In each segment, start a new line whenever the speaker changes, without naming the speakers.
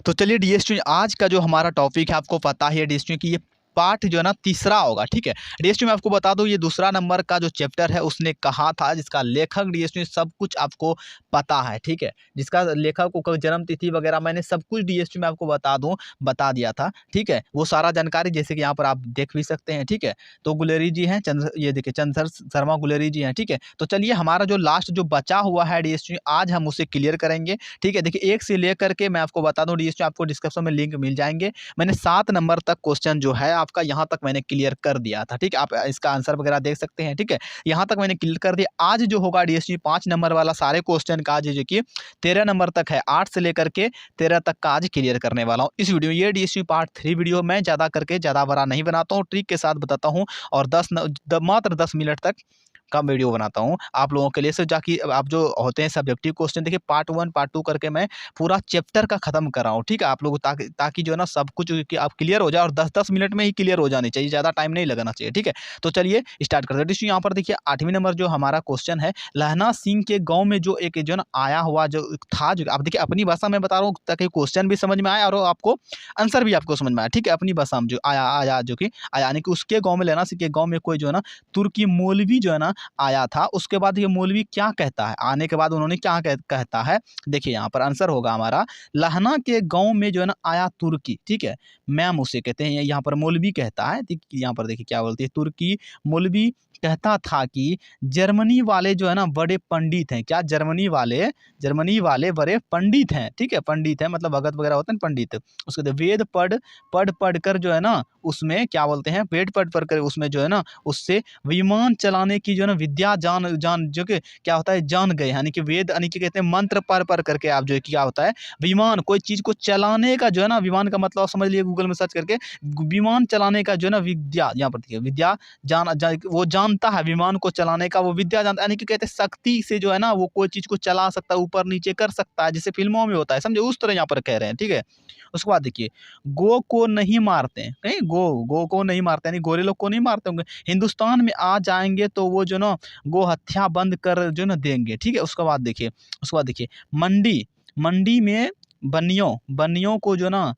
तो चलिए डीएसटी आज का जो हमारा टॉपिक है, आपको पता ही है डीएसटी की ये पार्ट जो है ना तीसरा होगा। ठीक है, डीएसटी में आपको बता दूं ये दूसरा नंबर का जो चैप्टर है उसने कहा था, जिसका लेखक डीएसटी सब कुछ आपको पता है। ठीक है, जिसका लेखक को जन्म तिथि वगैरह मैंने सब कुछ डीएसटी में आपको बता दिया था। ठीक है, वो सारा जानकारी जैसे कि यहाँ पर आप देख भी सकते हैं। ठीक है, तो गुलेरी जी हैं, ये देखिए चंद्र शर्मा गुलेरी जी हैं। ठीक है, तो चलिए हमारा जो लास्ट जो बचा हुआ है डीएसटी आज हम उसे क्लियर करेंगे। ठीक है, देखिए एक से लेकर के मैं आपको बता दूं डीएसटी आपको डिस्क्रिप्शन में लिंक मिल जाएंगे। मैंने 7 नंबर तक क्वेश्चन जो है आपका यहाँ तक मैंने क्लियर कर दिया था। ठीक है, आप इसका आंसर वगैरह देख सकते हैं। ठीक है, यहाँ तक मैंने क्लियर कर दिया। आज जो होगा डीएसटी 5 नंबर वाला सारे क्वेश्चन का आज जो कि 13 नंबर तक है, 8 से लेकर के 13 तक का आज क्लियर करने वाला हूँ इस वीडियो। ये डीएसटी पार्ट 3 वीडियो मैं ज़्यादा करके ज़्यादा बड़ा नहीं बनाता हूँ, ट्रिक के साथ बताता हूँ और मात्र 10 मिनट तक का वीडियो बनाता हूँ आप लोगों के लिए। से जाकि आप जो होते हैं सब्जेक्टिव क्वेश्चन, देखिए पार्ट 1 पार्ट 2 करके मैं पूरा चैप्टर का खत्म कर रहा हूँ। ठीक है, आप लोग ताकि जो है ना सब कुछ कि आप क्लियर हो जाए और 10-10 मिनट में ही क्लियर हो जानी चाहिए, ज़्यादा टाइम नहीं लगाना चाहिए। ठीक है, तो चलिए स्टार्ट करते हैं। डिस्ट्रिक्ट यहाँ पर देखिए 8वीं नंबर जो हमारा क्वेश्चन है, लहना सिंह के गाँव में जो एक जो ना आया हुआ जो था, जो आप देखिए अपनी भाषा में बता रहा हूँ ताकि क्वेश्चन भी समझ में आए और आपको आंसर भी आपको समझ में आए। ठीक है, अपनी भाषा में जो आया जो कि आया, यानी कि उसके गाँव में लहना सिंह के गाँव में कोई जो है ना तुर्की मौलवी जो है ना आया था। उसके बाद ये मौलवी क्या कहता है, आने के बाद उन्होंने क्या कहता है, देखिए यहाँ पर आंसर होगा हमारा लहना के गांव में जो है ना आया तुर्की। ठीक है, मैम उसे कहते हैं, यहाँ पर मौलवी कहता है। यहाँ पर देखिए क्या बोलती है, तुर्की मौलवी कहता था कि जर्मनी वाले जो है ना बड़े पंडित हैं। क्या जर्मनी वाले बड़े पंडित हैं। ठीक है, पंडित हैं मतलब भगत वगैरह होते हैं पंडित। उसके बाद वेद पढ़ कर जो है ना उसमें क्या बोलते हैं, वेद पढ़ कर उसमें जो है ना उससे विमान चलाने की जो है ना विद्या जान जो कि क्या होता है जान गए। यानी कि वेद यानी कि कहते हैं मंत्र पढ़ करके आप जो है क्या होता है विमान, कोई चीज़ को चलाने का जो है ना, विमान का मतलब समझ लिए गूगल में सर्च करके, विमान चलाने का जो है ना विद्या, यहाँ पर देखिए विद्या वो जानता है विमान को चलाने का, वो विद्या जानता है। यानी कि कहते हैं शक्ति से जो है ना वो कोई चीज़ को चला सकता है, ऊपर नीचे कर सकता है, जैसे फिल्मों में होता है, समझे, उस तरह यहाँ पर कह रहे हैं। ठीक है, उसके बाद देखिए गो को नहीं मारते हैं, कहीं गो को नहीं मारते यानी गोरे लोग को नहीं मारते होंगे, हिंदुस्तान में आ जाएंगे तो वो जो ना गो हत्या बंद कर जो ना देंगे। ठीक है, उसके बाद देखिए मंडी में बनियों को जो ना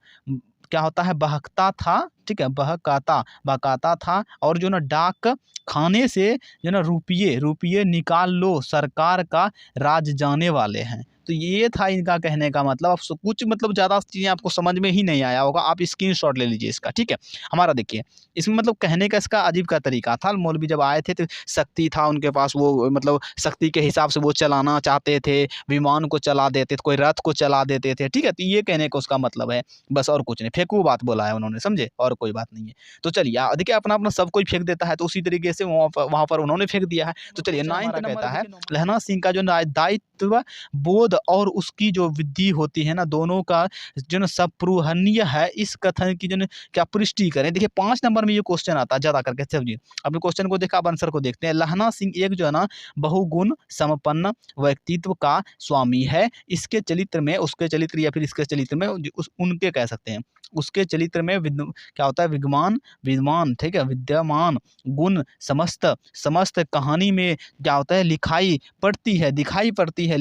क्या होता है बहकता था। ठीक है, बहकाता था और जो ना डाक खाने से जो ना रुपये निकाल लो, सरकार का राज जाने वाले हैं। तो ये था इनका कहने का मतलब। अब कुछ मतलब ज़्यादा चीज़ें आपको समझ में ही नहीं आया होगा, आप स्क्रीनशॉट ले लीजिए इसका। ठीक है, हमारा देखिए इसमें मतलब कहने का इसका अजीब का तरीका था। मौलवी जब आए थे तो शक्ति था उनके पास, वो मतलब शक्ति के हिसाब से वो चलाना चाहते थे, विमान को चला देते थे, कोई रथ को चला देते थे। ठीक है, तो ये कहने का उसका मतलब है, बस और कुछ नहीं, फेंकू बात बोला है उन्होंने, समझे, और कोई बात नहीं है। तो चलिए देखिए अपना सब कोई फेंक देता है, तो उसी तरीके से वहाँ पर उन्होंने फेंक दिया है। तो चलिए 9th कहता है लहना सिंह का जो दायित्व बोध और उसकी जो विधि होती है ना, दोनों का जो ना सप्रूहनीय है, इस कथन की जो ना क्या पुष्टि करें। देखिए 5 नंबर में ये क्वेश्चन आता है ज़्यादा करके। समझिए, अपने क्वेश्चन को देखा, अब आंसर को देखते हैं। लहना सिंह एक जो है ना बहुगुण संपन्न व्यक्तित्व का स्वामी है। इसके चरित्र में, उसके चरित्र या फिर इसके चरित्र में उनके कह सकते हैं, उसके चरित्र में क्या होता है विद्यमान। ठीक है, विद्यमान गुण समस्त कहानी में क्या होता है दिखाई पड़ती है,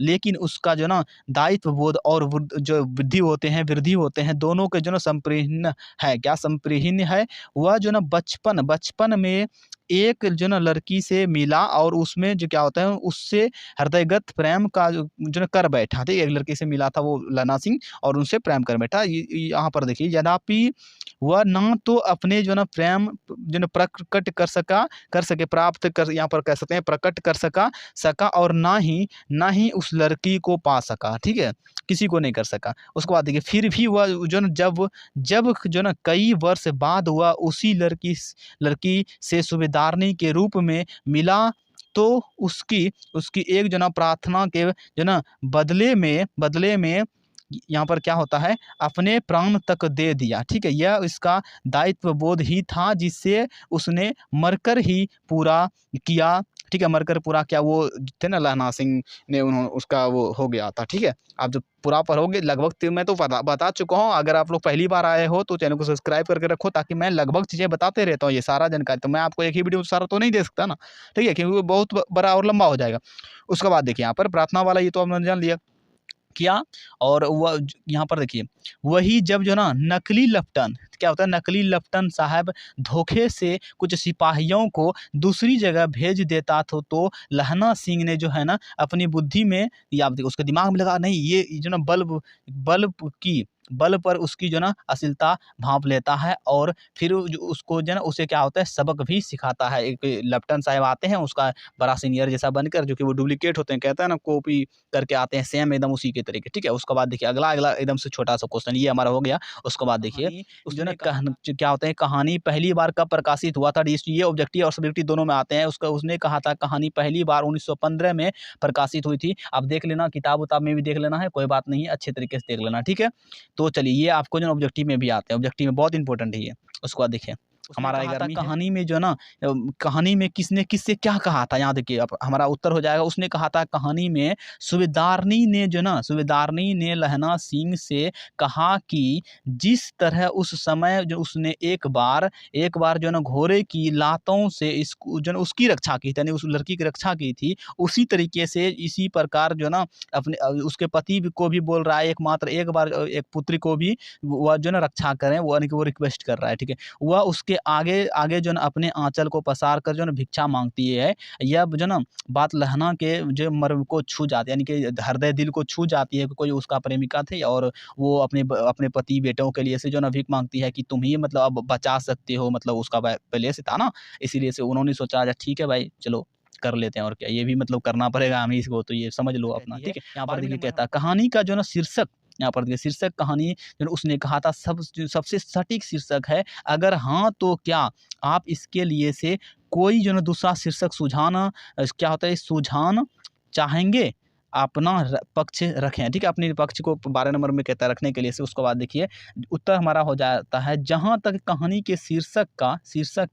लेकिन उसका जो ना दायित्व बोध और जो वृद्धि होते हैं दोनों के जो ना संप्रीर्ण है। क्या संप्रीर्ण है, वह जो ना बचपन में एक जो ना लड़की से मिला और उसमें जो क्या होता है उससे हृदयगत प्रेम का जो ना कर बैठा। ठीक है, एक लड़की से मिला था वो लहना सिंह और उनसे प्रेम कर बैठा। यहाँ पर देखिए यद्यपि वह ना तो अपने जो ना प्रेम जो ना प्रकट कर सके प्राप्त कर, यहाँ पर कह सकते हैं प्रकट कर सका और ना ही उस लड़की को पा सका। ठीक है, किसी को नहीं कर सका। उसके बाद देखिए फिर भी वह जो ना जब जो ना कई वर्ष बाद वह उसी लड़की से सुबेदारनी के रूप में मिला, तो उसकी एक जो ना प्रार्थना के जो ना बदले में यहाँ पर क्या होता है अपने प्राण तक दे दिया। ठीक है, यह इसका दायित्व बोध ही था जिससे उसने मरकर ही पूरा किया। ठीक है, मरकर पूरा क्या, वो थे ना लहना सिंह ने उन्होंने उसका वो हो गया था। ठीक है, आप जब पूरा पढ़ोगे लगभग मैं तो बता चुका हूँ। अगर आप लोग पहली बार आए हो तो चैनल को सब्सक्राइब करके रखो, ताकि मैं लगभग चीज़ें बताते रहता हूँ, ये सारा जानकारी। तो मैं आपको एक ही वीडियो में सारा तो नहीं दे सकता ना। ठीक है, क्योंकि वो बहुत बड़ा और लंबा हो जाएगा। उसके बाद देखिए यहाँ पर प्रार्थना वाला ये तो आपने जान लिया। किया। और वह यहाँ पर देखिए, वही जब जो ना नकली लेफ्टन, क्या होता है, नकली लेफ्टन साहब धोखे से कुछ सिपाहियों को दूसरी जगह भेज देता तो लहना सिंह ने जो है ना अपनी बुद्धि में, या आप देखिए उसके दिमाग में लगा नहीं ये जो ना बल पर उसकी जो ना अश्लीलता भांप लेता है, और फिर जो उसको जो ना उसे क्या होता है सबक भी सिखाता है। एक लेफ्टन साहब आते हैं उसका बड़ा सीनियर जैसा बनकर, जो कि वो डुप्लीकेट होते हैं, कहते हैं ना कॉपी करके आते हैं सेम एकदम उसी के तरीके, ठीक है। उसके बाद देखिए अगला अगला एकदम से छोटा सा क्वेश्चन ये हमारा हो गया। उसके बाद देखिए जो ना क्या होता है, कहानी पहली बार कब प्रकाशित हुआ था। ये ऑब्जेक्टिव और सब्जेक्टिव दोनों में आते हैं। उसका उसने कहा था कहानी पहली बार 1915 में प्रकाशित हुई थी। आप देख लेना, किताब उताब में भी देख लेना है, कोई बात नहीं है, अच्छे तरीके से देख लेना, ठीक है। तो चलिए ये आपको जो ऑब्जेक्टिव में भी आते हैं, ऑब्जेक्टिव में बहुत इंपॉर्टेंट है ये। उसके बाद देखिए हमारा कहानी में जो ना कहानी में किसने किससे क्या कहा था, यहाँ देखिए अब हमारा उत्तर हो जाएगा। उसने कहा था कहानी में सूबेदारनी ने जो ना सूबेदारनी ने लहना सिंह से कहा कि जिस तरह उस समय जो उसने एक बार जो ना घोड़े की लातों से इस जो ना उसकी रक्षा की थी, यानी उस लड़की की रक्षा की थी, उसी तरीके से इसी प्रकार जो ना अपने उसके पति को भी बोल रहा है एकमात्र एक बार एक पुत्री को भी वह जो ना रक्षा करें, वो यानी कि वो रिक्वेस्ट कर रहा है, ठीक है। वह उसके आगे आगे जो ना अपने आंचल को पसार कर जो ना भिक्षा मांगती है। यह जो ना बात लहना के जो मर्म को छू जाती है, यानी कि हृदय दिल को छू जाती है कि कोई उसका प्रेमिका थे और वो अपने पति बेटों के लिए से जो ना भीख मांगती है कि तुम ही मतलब अब बचा सकते हो, मतलब उसका पहले से था ना, इसीलिए से उन्होंने सोचा अच्छा ठीक है भाई चलो कर लेते हैं, और क्या ये भी मतलब करना पड़ेगा हमें इसको, तो ये समझ लो अपना, ठीक है। यहाँ पर देखिए कहता है कहानी का जो ना शीर्षक, यहाँ पर देखिए शीर्षक कहानी जो उसने कहा था सबसे सटीक शीर्षक है। अगर हाँ तो क्या आप इसके लिए से कोई जो ना दूसरा शीर्षक सुझाना क्या होता है सुझाना चाहेंगे, अपना पक्ष रखें, ठीक है। अपने पक्ष को 12 नंबर में कहता है रखने के लिए से। उसके बाद देखिए उत्तर हमारा हो जाता है जहाँ तक कहानी के शीर्षक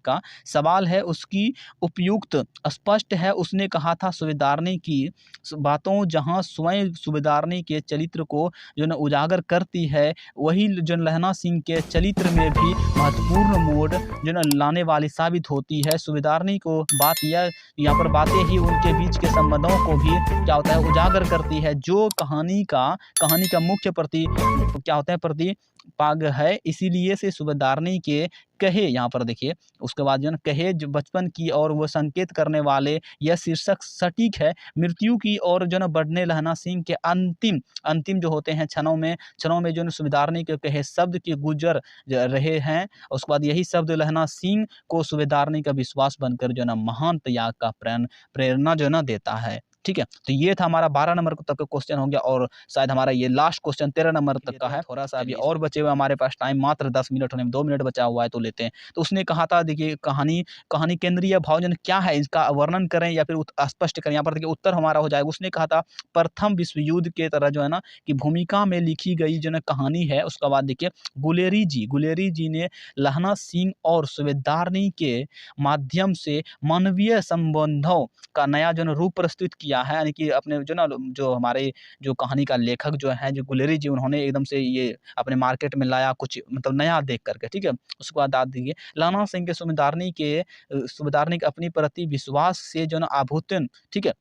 का सवाल है उसकी उपयुक्त स्पष्ट है। उसने कहा था सूबेदारनी की बातों जहाँ स्वयं सूबेदारनी के चरित्र को जो न उजागर करती है, वही जो लहना सिंह के चरित्र में भी महत्वपूर्ण मोड़ जो न लाने वाली साबित होती है। सूबेदारनी को बात यह यहाँ पर बातें ही उनके बीच के संबंधों को भी क्या होता है उजागर करती है, जो कहानी का मुख्य क्या होता है प्रतिपाग है। इसीलिए से सूबेदारनी के कहे, यहाँ पर देखिए उसके बाद जो कहे जो बचपन की और वो संकेत करने वाले यह शीर्षक सटीक है। मृत्यु की और जो न बढ़ने लहना सिंह के अंतिम जो होते हैं क्षणों में जो न सूबेदारनी के कहे शब्द के गुजर रहे हैं। उसके बाद यही शब्द लहना सिंह को सूबेदारनी का विश्वास बनकर जो ना महान त्याग का प्रेरणा जो ना देता है, ठीक है। तो ये था हमारा 12 नंबर तक का क्वेश्चन हो गया, और शायद हमारा ये लास्ट क्वेश्चन 13 नंबर तक का है। थोड़ा सा अभी और बचे हुए हमारे पास टाइम मात्र 10 मिनट होने में 2 मिनट बचा हुआ है, तो लेते हैं। तो उसने कहा था देखिए कहानी केंद्रीय भावजन क्या है, इसका वर्णन करें या फिर स्पष्ट करें। यहाँ पर देखिए उत्तर हमारा हो जाएगा। उसने कहा था प्रथम विश्व युद्ध के तरह जो है ना कि भूमिका में लिखी गई जो ना कहानी है। उसके बाद देखिए गुलेरी जी ने लहना सिंह और सूबेदारनी के माध्यम से मानवीय संबंधों का नया जो ना रूप प्रस्तुत किया है, यानी कि अपने जो ना जो हमारे जो कहानी का लेखक जो है जो गुलेरी जी, उन्होंने एकदम से ये अपने मार्केट में लाया कुछ मतलब नया देख करके, ठीक है। उसके बाद आप देखिए लहना सिंह के सूबेदारनी के अपनी प्रति विश्वास से जो ना आभूतन, ठीक है,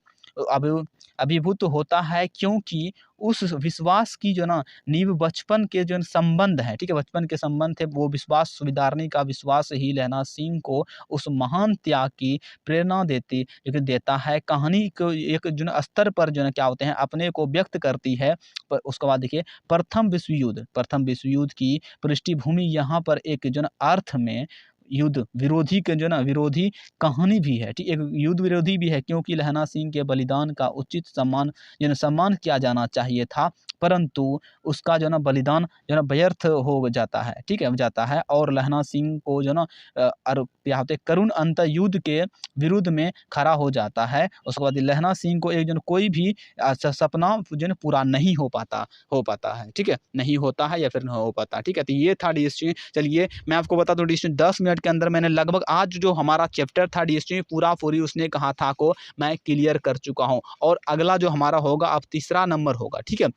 अभिभूत होता है, क्योंकि उस विश्वास की जो ना नींव बचपन के जो संबंध है, ठीक है, बचपन के संबंध थे, वो विश्वास सूबेदारनी का विश्वास ही लहना सिंह को उस महान त्याग की प्रेरणा देता है। कहानी को एक जो ना स्तर पर जो ना क्या होते हैं अपने को व्यक्त करती है। पर उसके बाद देखिए प्रथम विश्व युद्ध की पृष्ठभूमि यहाँ पर एक जो ना अर्थ में युद्ध विरोधी के जो ना विरोधी कहानी भी है, ठीक, एक युद्ध विरोधी भी है, क्योंकि लहना सिंह के बलिदान का उचित सम्मान किया जाना चाहिए था, परंतु उसका जो ना बलिदान जो ना व्यर्थ हो जाता है, ठीक है, जाता है। और लहना सिंह को जो ना क्या होते करुण अंत युद्ध के विरुद्ध में खड़ा हो जाता है। उसके बाद लहना सिंह को एक जो कोई भी सपना जो ना पूरा नहीं हो पाता है, ठीक है, नहीं होता है या फिर नहीं हो पाता, ठीक है। तो ये था डीएसटी। चलिए मैं आपको बता दूं डीएसटी 10 मिनट के अंदर मैंने लगभग आज जो हमारा चैप्टर था डीएसटी पूरी उसने कहा था को मैं क्लियर कर चुका हूं, और अगला जो हमारा होगा अब तीसरा नंबर होगा, ठीक है।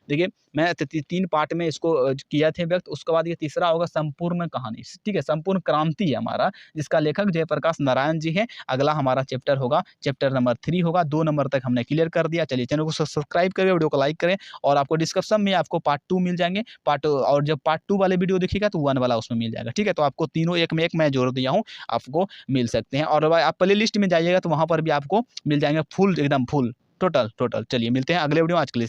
देखिए मैं 3 पार्ट में इसको किया थे व्यक्त, उसके बाद ये तीसरा होगा संपूर्ण कहानी, ठीक है? संपूर्ण क्रांति है हमारा, जिसका लेखक जयप्रकाश नारायण जी हैं। अगला हमारा चैप्टर होगा, चैप्टर नंबर 3 होगा, 2 नंबर तक हमने क्लियर कर दिया। चलिए चैनल को सब्सक्राइब करें, वीडियो को लाइक करें और आपको डिस्क्रिप्शन में आपको पार्ट 2 मिल जाएँगे। और जब पार्ट 2 वाले वीडियो देखिएगा तो 1 वाला उसमें मिल जाएगा, ठीक है? तो आपको तीनों एक में एक मैं जोड़ दिया हूँ, आपको मिल सकते हैं और आप प्लेलिस्ट में जाइएगा तो वहाँ पर भी आपको मिल जाएँगे फुल एकदम फुल, टोटल। चलिए मिलते हैं अगले वीडियो में, आज के लिए